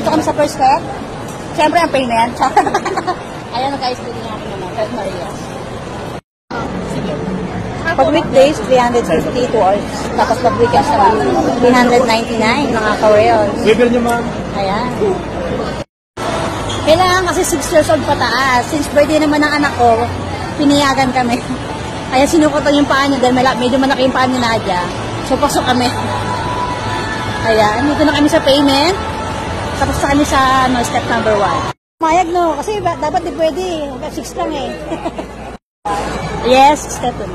Dito kami sa first step. Siyempre ang payment. Ayan na guys, pwede nga ako naman. Red Maria. Sige. Pag weekdays, 350 hours. Tapos pag weekends naman, 399 mga ka-reals. Level nyo ma'am. Ayan. Kailangan kasi 6 years old pataas. Since birthday naman ng anak ko, piniyagan kami. Kaya sinukotan yung paa niya dahil medyo malaki yung paa ni Nadia. So, pasok kami. Ayan, dito na kami sa payment. Tapos na kami sa step number 1. Mayag no, kasi dapat di pwede. 6 lang eh. Yes, step 2.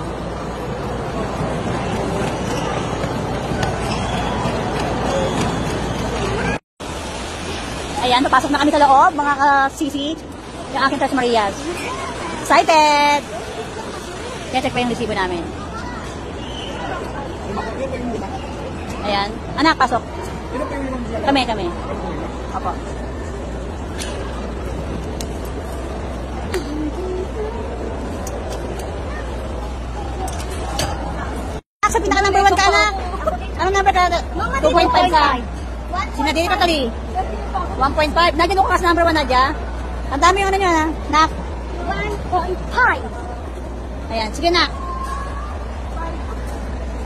Ayan, napasok na kami sa loob, mga ka-sisi. Yung aking Tres Marias. Excited! Kaya check pa yung resibo namin. Ayan. Anak, pasok. Kami. Opo. Sa pinaka number 1 ka, anak. Anong number ka? 2.5 ka. Sinadili ka tali. 1.5. Nagyan ko kasi number 1 na dyan. Ang dami yung ano nyo, na? 1.5. Ayan, sige na.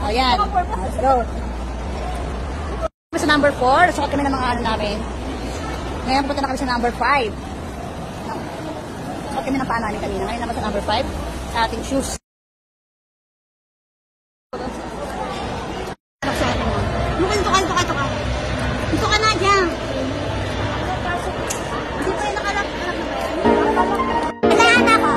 Ayan. Let's go. Sa number 4, sukat kami ng mga ano namin. Ngayon punta na kami sa number 5. Sukat kami ng paa namin kanina. Ngayon naman sa number 5, sa ating shoes. Ito ka. Ito ka na dyan. Hindi pa yung nakalap. Kailangan ako.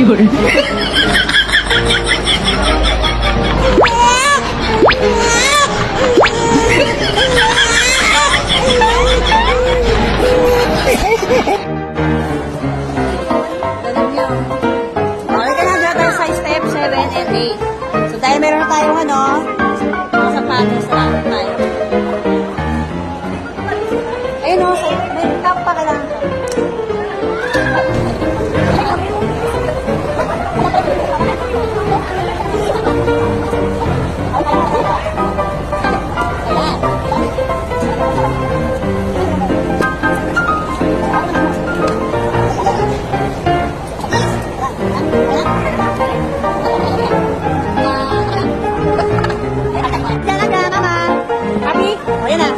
Yun. So, dahil meron na tayong mga sapatos na tayo. Ayun o, may top pa kailangan ko. Ayan na.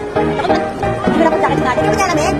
Hindi na po jacket natin. Hindi mo jacket namin?